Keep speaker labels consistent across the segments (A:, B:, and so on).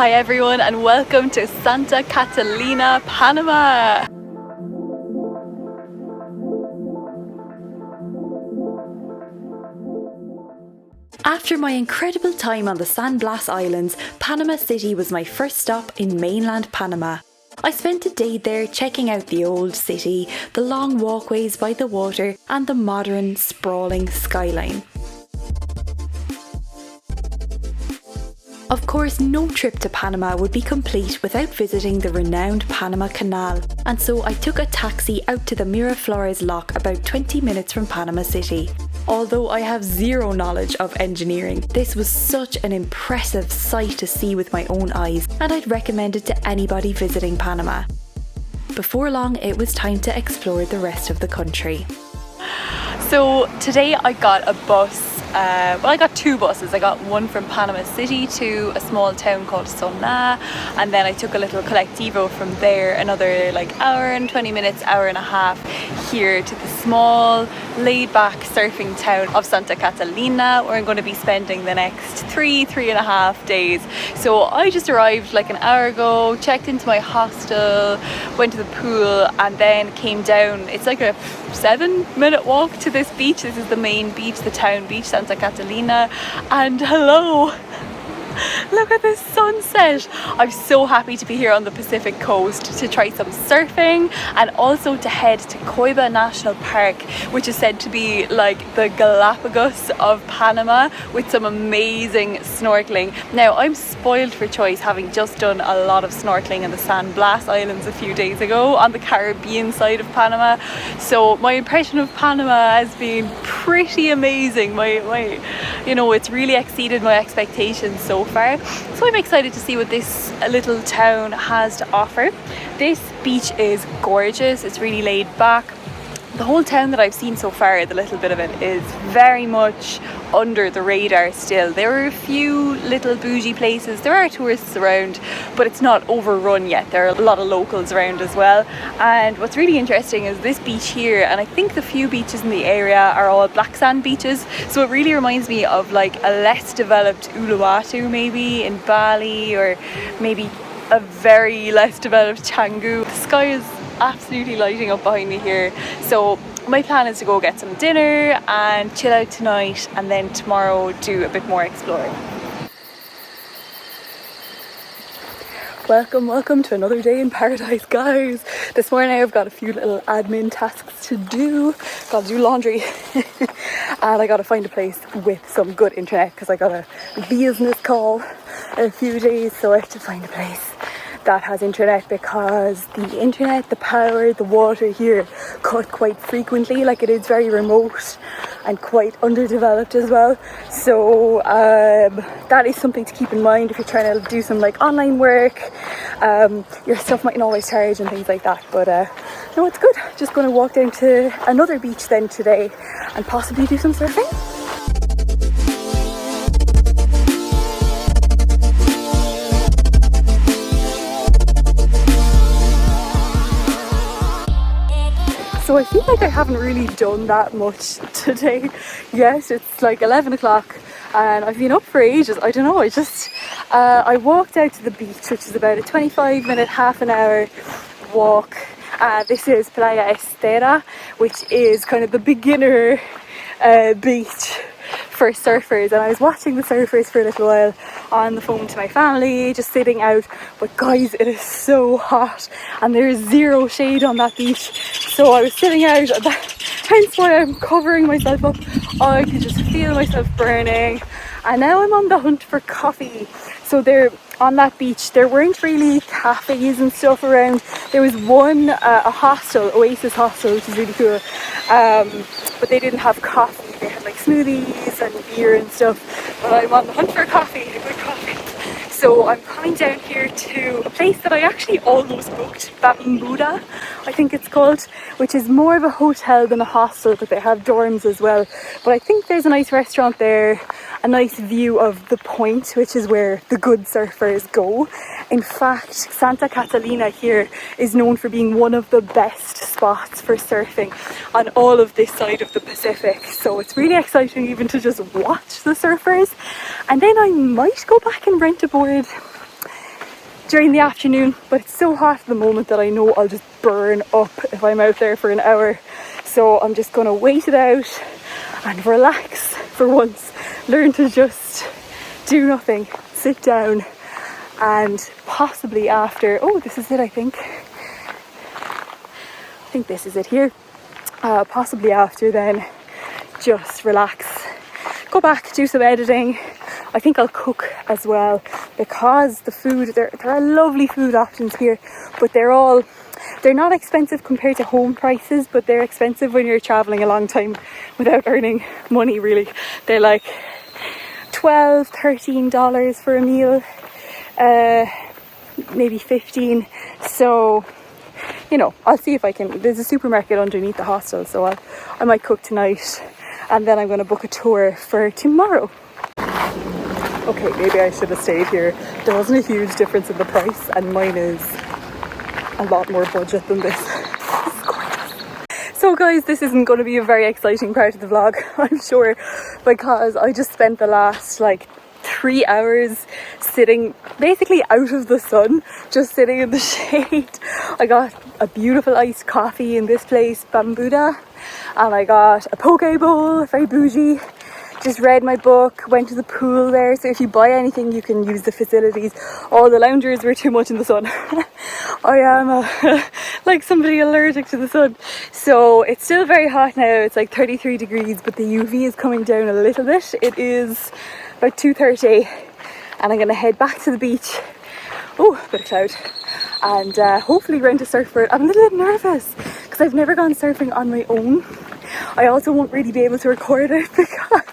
A: Hi everyone and welcome to Santa Catalina, Panama. After my incredible time on the San Blas Islands, Panama City was my first stop in mainland Panama. I spent a day there checking out the old city, the long walkways by the water and the modern, sprawling skyline. Of course, no trip to Panama would be complete without visiting the renowned Panama Canal, and so I took a taxi out to the Miraflores Lock about 20 minutes from Panama City. Although I have zero knowledge of engineering, this was such an impressive sight to see with my own eyes, and I'd recommend it to anybody visiting Panama. Before long, it was time to explore the rest of the country. So today I got a bus. I got two buses. I got one from Panama City to a small town called Sona, and then I took a little colectivo from there, another hour and 20 minutes, hour and a half here to the small laid-back surfing town of Santa Catalina, where I'm going to be spending the next three and a half days. So I just arrived an hour ago, checked into my hostel, went to the pool, and then came down. It's like a 7-minute walk to this beach. This is the main beach, the town beach, Santa Catalina, and hello! Look at this sunset. I'm so happy to be here on the Pacific coast to try some surfing and also to head to Coiba National Park, which is said to be like the Galapagos of Panama, with some amazing snorkeling. Now, I'm spoiled for choice, having just done a lot of snorkeling in the San Blas Islands a few days ago on the Caribbean side of Panama. So my impression of Panama has been pretty amazing. It's really exceeded my expectations so far. So I'm excited to see what this little town has to offer. This beach is gorgeous. It's really laid back. The whole town that I've seen so far, the little bit of it, is very much under the radar still. There are a few little bougie places. There are tourists around, but it's not overrun yet. There are a lot of locals around as well. And what's really interesting is this beach here, and I think the few beaches in the area are all black sand beaches. So it really reminds me of a less developed Uluwatu maybe in Bali, or maybe a very less developed Canggu. The sky is absolutely lighting up behind me here. So my plan is to go get some dinner and chill out tonight, and then tomorrow do a bit more exploring. Welcome to another day in paradise, guys. This morning I've got a few little admin tasks to do. Gotta do laundry and I gotta find a place with some good internet, because I got a business call in a few days, so I have to find a place that has internet, because the internet, the power, the water here cut quite frequently. It is very remote and quite underdeveloped as well. So that is something to keep in mind if you're trying to do some online work. Your stuff mightn't always charge and things like that, but no, it's good. Just going to walk down to another beach then today and possibly do some surfing. So I feel like I haven't really done that much today yet. It's 11 o'clock and I've been up for ages. I don't know, I walked out to the beach, which is about a 25-minute, half an hour walk. This is Playa Estera, which is kind of the beginner beach for surfers, and I was watching the surfers for a little while on the phone to my family, just sitting out. But guys, it is so hot and there is zero shade on that beach, so I was sitting out, hence why I'm covering myself up. I could just feel myself burning, and now I'm on the hunt for coffee. So there, on that beach, there weren't really cafes and stuff around. There was one, a hostel, Oasis Hostel, which is really cool, but they didn't have coffee. They had smoothies and beer and stuff, but I'm on the hunt for coffee, a good coffee. So I'm coming down here to a place that I actually almost booked, Bambuda, I think it's called, which is more of a hotel than a hostel, but they have dorms as well. But I think there's a nice restaurant there, a nice view of the point, which is where the good surfers go. In fact, Santa Catalina here is known for being one of the best spots for surfing on all of this side of the Pacific. So it's really exciting even to just watch the surfers. And then I might go back and rent a board
B: during the afternoon, but it's so hot at the moment that I know I'll just burn up if I'm out there for an hour. So I'm just gonna wait it out and relax for once, learn to just do nothing, sit down, and possibly after, oh, this is it, I think this is it here, possibly after then just relax, go back, do some editing. I think I'll cook as well, because the food, there are lovely food options here, but they're not expensive compared to home prices, but they're expensive when you're traveling a long time without earning money really. They're like $12, $13 for a meal, maybe 15. So, you know, I'll see if I can, there's a supermarket underneath the hostel, so I might cook tonight, and then I'm going to book a tour for tomorrow. Okay, maybe I should have stayed here. There wasn't a huge difference in the price, and mine is a lot more budget than this. This is gorgeous. So guys, this isn't going to be a very exciting part of the vlog, I'm sure, because I just spent the last like 3 hours sitting basically out of the sun, just sitting in the shade. I got a beautiful iced coffee in this place, Bambuda, and I got a poke bowl, very bougie. Just read my book, went to the pool there, so if you buy anything you can use the facilities. All the loungers were too much in the sun. I am like somebody allergic to the sun. So it's still very hot now, it's like 33 degrees, but the UV is coming down a little bit. It is about 2:30 and I'm gonna head back to the beach. Oh, bit of cloud. And hopefully rent a surfboard. I'm a little bit nervous because I've never gone surfing on my own. I also won't really be able to record it because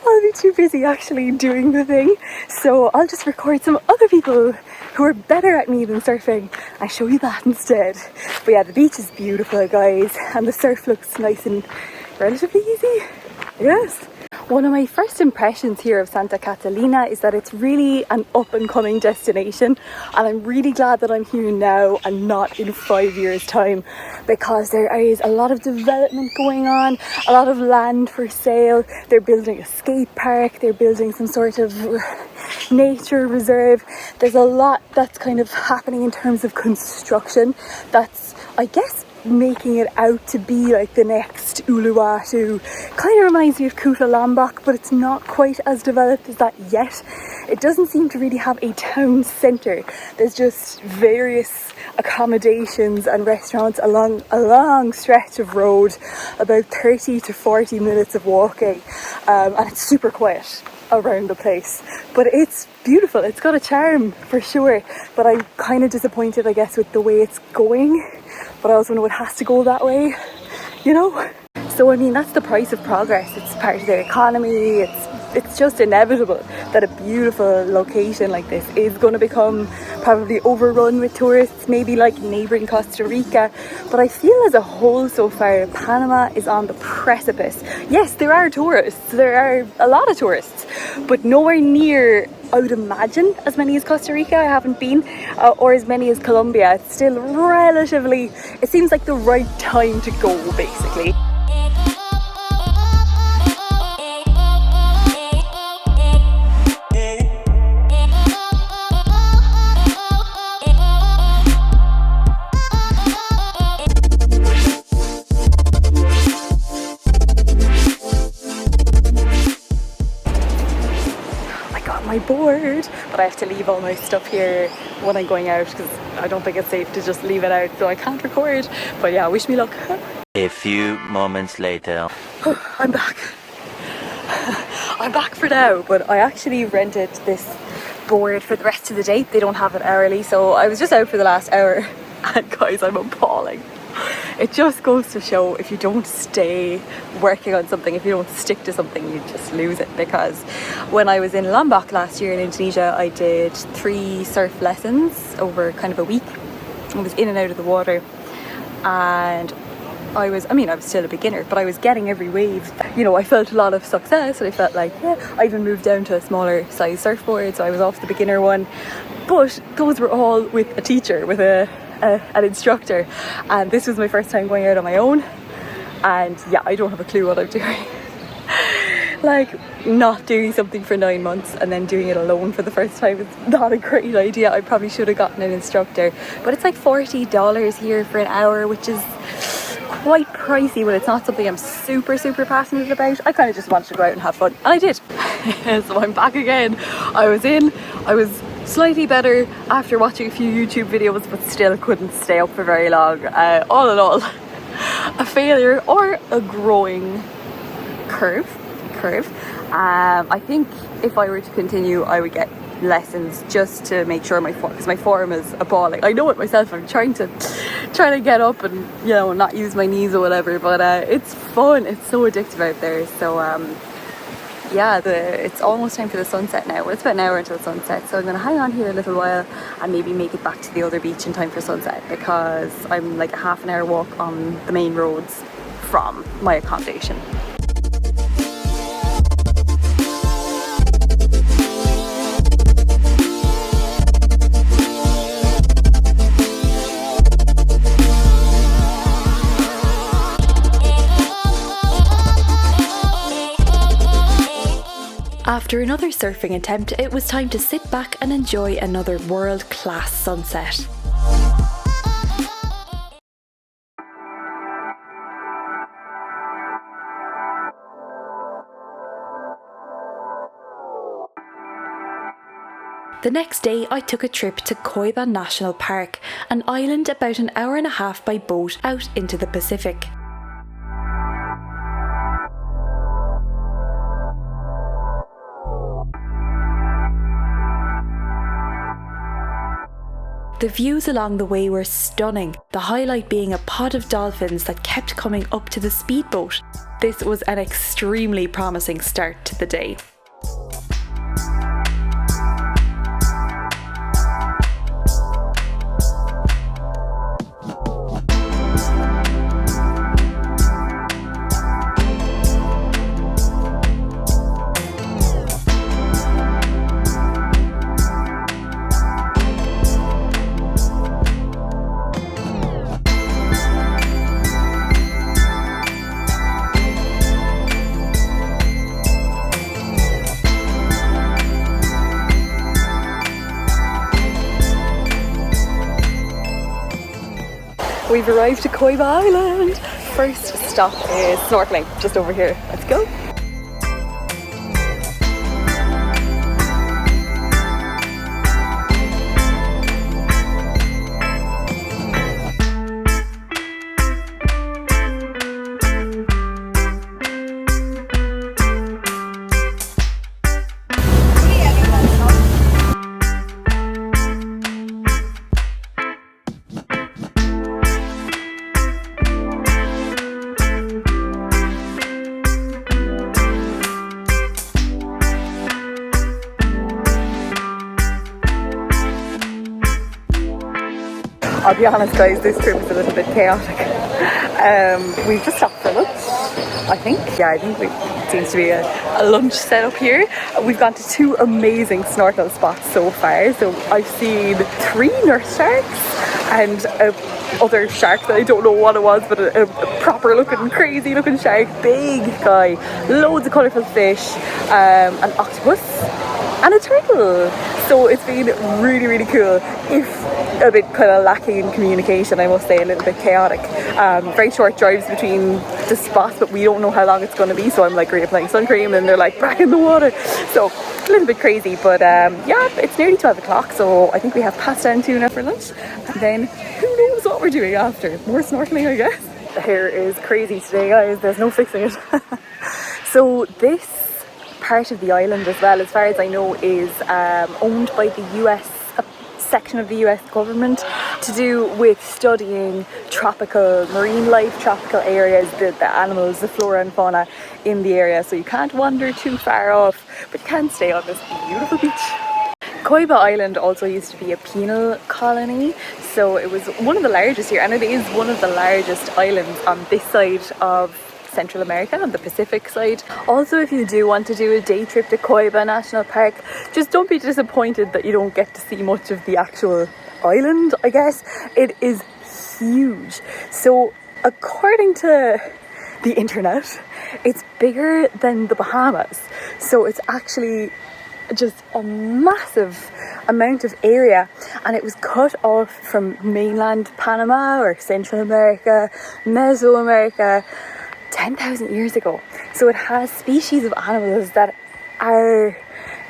B: I'll be too busy actually doing the thing. So I'll just record some other people who are better at me than surfing and show you that instead. But yeah, the beach is beautiful, guys, and the surf looks nice and relatively easy. Yes. One of my first impressions here of Santa Catalina is that it's really an up and coming destination, and I'm really glad that I'm here now and not in 5 years time, because there is a lot of development going on, a lot of land for sale. They're building a skate park, they're building some sort of nature reserve. There's a lot that's kind of happening in terms of construction that's, I guess, making it out to be like the next Uluwatu. Kind of reminds me of Kuta Lombok, but it's not quite as developed as that yet. It doesn't seem to really have a town centre. There's just various accommodations and restaurants along a long stretch of road, about 30 to 40 minutes of walking, and it's super quiet around the place, but it's beautiful. It's got a charm for sure, but I'm kind of disappointed, I guess, with the way it's going. But I also know it has to go that way, you know? So I mean, that's the price of progress. It's part of their economy. It's just inevitable that a beautiful location like this is going to become probably overrun with tourists, maybe like neighbouring Costa Rica. But I feel as a whole so far, Panama is on the precipice. Yes, there are tourists. There are a lot of tourists, but nowhere near, I would imagine, as many as Costa Rica. I haven't been, or as many as Colombia. It's still relatively, it seems like the right time to go, basically. My board, but I have to leave all my stuff here when I'm going out because I don't think it's safe to just leave it out, so I can't record. But yeah, wish me luck.
C: A few moments later.
B: I'm back. I'm back for now, but I actually rented this board for the rest of the day. They don't have it hourly, so I was just out for the last hour, and guys, I'm appalling. It just goes to show, if you don't stay working on something, if you don't stick to something, you just lose it. Because when I was in Lombok last year in Indonesia, I did 3 surf lessons over kind of a week. I was in and out of the water, and I was still a beginner, but I was getting every wave. You know, I felt a lot of success, and I felt like, yeah, I even moved down to a smaller size surfboard, so I was off the beginner one. But those were all with a teacher, with an instructor, and this was my first time going out on my own, and yeah, I don't have a clue what I'm doing. like, not doing something for 9 months and then doing it alone for the first time is not a great idea. I probably should have gotten an instructor, but it's like $40 here for an hour, which is quite pricey, but it's not something I'm super passionate about. I kind of just wanted to go out and have fun, and I did. So I'm back again. I was slightly better after watching a few YouTube videos, but still couldn't stay up for very long. All in all, a failure or a growing curve. I think if I were to continue, I would get lessons just to make sure because my form is appalling. I know it myself. I'm trying to get up and, you know, not use my knees or whatever, but it's fun. It's so addictive out there. So yeah, it's almost time for the sunset now. Well, it's about an hour until sunset, so I'm going to hang on here a little while and maybe make it back to the other beach in time for sunset, because I'm like a half an hour walk on the main roads from my accommodation.
A: After another surfing attempt, it was time to sit back and enjoy another world-class sunset. The next day I took a trip to Coiba National Park, an island about an hour and a half by boat out into the Pacific. The views along the way were stunning, the highlight being a pod of dolphins that kept coming up to the speedboat. This was an extremely promising start to the day.
B: We've arrived to Coiba Island. First stop is snorkeling, just over here. Let's go. I'll be honest guys, this trip is a little bit chaotic. We've just stopped for lunch, I think. Yeah, I think it seems to be a lunch setup here. We've gone to 2 amazing snorkel spots so far. So I've seen 3 nurse sharks and other shark that I don't know what it was, but a proper looking, crazy looking shark, big guy, loads of colourful fish, an octopus and a turtle. So it's been really cool, if a bit kind of lacking in communication, I must say, a little bit chaotic. Very short drives between the spots, but we don't know how long it's going to be, so I'm like reapplying sun cream and they're like back in the water, so a little bit crazy. But yeah, it's nearly 12 o'clock, so I think we have pasta and tuna for lunch, and then who knows what we're doing after. More snorkeling, I guess. The hair is crazy today guys, there's no fixing it. So this part of the island as well, as far as I know, is owned by the US section of the US government to do with studying tropical marine life, tropical areas, the animals, the flora and fauna in the area. So you can't wander too far off, but you can stay on this beautiful beach. Coiba Island also used to be a penal colony, so it was one of the largest here, and it is one of the largest islands on this side of Central America, on the Pacific side. Also, if you do want to do a day trip to Coiba National Park, just don't be disappointed that you don't get to see much of the actual island, I guess. It is huge. So according to the internet, it's bigger than the Bahamas. So it's actually just a massive amount of area, and it was cut off from mainland Panama or Central America, Mesoamerica 10,000 years ago. So it has species of animals that are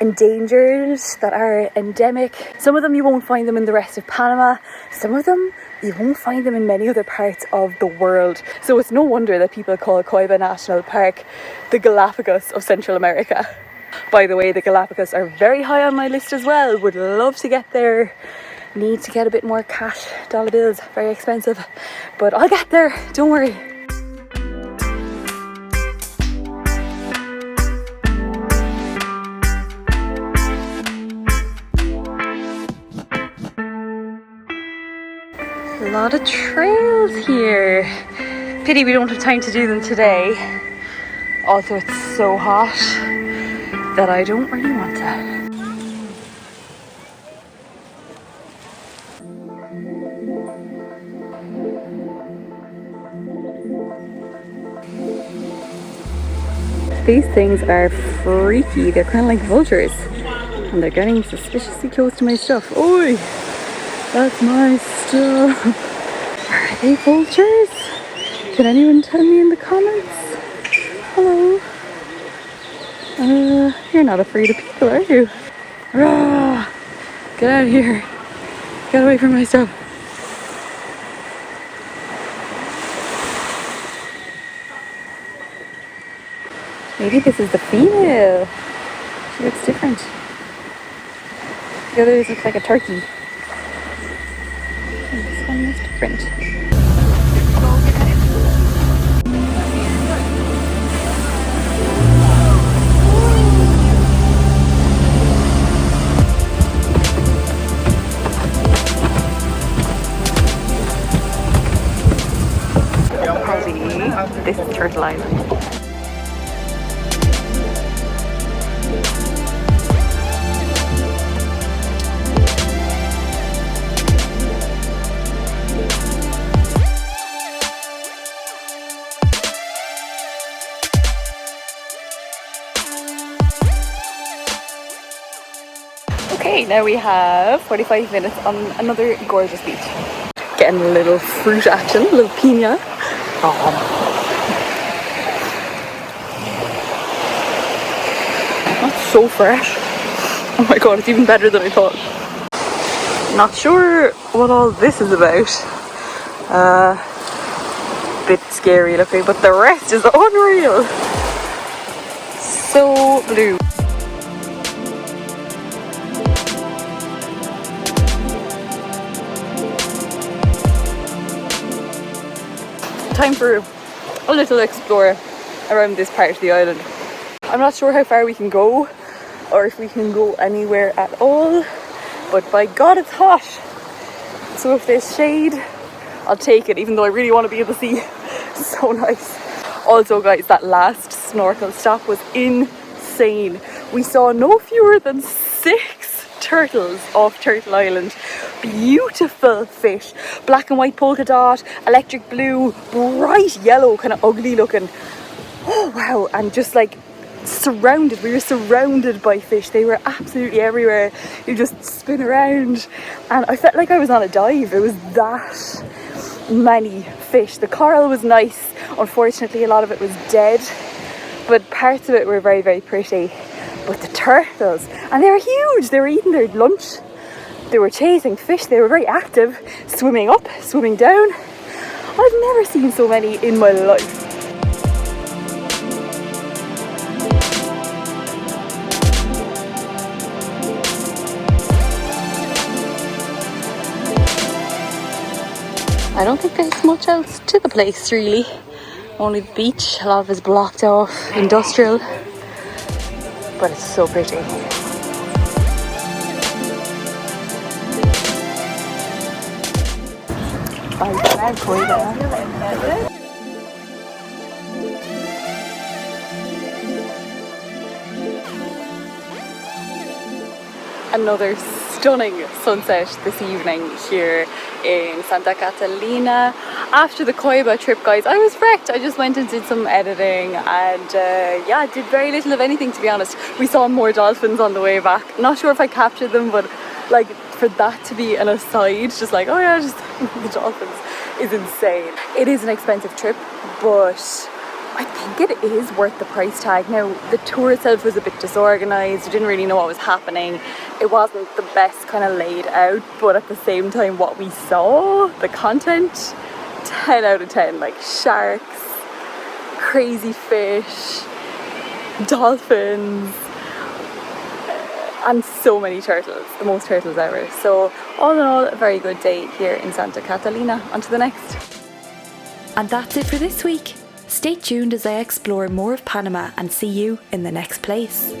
B: endangered, that are endemic. Some of them you won't find them in the rest of Panama. Some of them you won't find them in many other parts of the world. So it's no wonder that people call Coiba National Park the Galapagos of Central America. By the way, the Galapagos are very high on my list as well. Would love to get there. Need to get a bit more cash, dollar bills, very expensive. But I'll get there, don't worry. A lot of trails here. Pity we don't have time to do them today. Also, it's so hot that I don't really want to. These things are freaky. They're kind of like vultures, and they're getting suspiciously close to my stuff. Oi! That's my stuff. Are they vultures? Can anyone tell me in the comments? Hello? You're not afraid of people, are you? Rah! Get out of here. Get away from my stuff. Maybe this is the female. She looks different. The others look like a turkey. This one is different. This is Turtle Island. Okay, now we have 45 minutes on another gorgeous beach. Getting a little fruit action, a little piña. That's so fresh. Oh my god, it's even better than I thought. Not sure what all this is about. Bit scary looking, but the rest is unreal. So blue. Time for a little explore around this part of the island. I'm not sure how far we can go or if we can go anywhere at all, but by God it's hot. So if there's shade, I'll take it, even though I really want to be in the sea. So nice. Also guys, that last snorkel stop was insane. We saw no fewer than 6 turtles off Turtle Island. Beautiful fish, black and white polka dot, electric blue, bright yellow, kind of ugly looking. Oh wow, and just like we were surrounded by fish. They were absolutely everywhere. You just spin around, and I felt like I was on a dive. It was that many fish. The coral was nice. Unfortunately, a lot of it was dead, but parts of it were very, very pretty. But the turtles, and they were huge. They were eating their lunch. They were chasing fish. They were very active, swimming up, swimming down. I've never seen so many in my life. I don't think there's much else to the place really. Only the beach. A lot of it's blocked off, industrial. But it's so pretty. Another stunning sunset this evening here in Santa Catalina. After the Coiba trip, guys, I was wrecked. I just went and did some editing and yeah, did very little of anything, to be honest. We saw more dolphins on the way back. Not sure if I captured them, but like for that to be an aside, just like, oh yeah, just the dolphins, is insane. It is an expensive trip, but I think it is worth the price tag. Now, the tour itself was a bit disorganised. I didn't really know what was happening. It wasn't the best kind of laid out, but at the same time, what we saw, the content, 10 out of 10. Like sharks, crazy fish, dolphins, and so many turtles. The most turtles ever. So all in all, a very good day here in Santa Catalina. On to the next.
A: And that's it for this week. Stay tuned as I explore more of Panama and see you in the next place.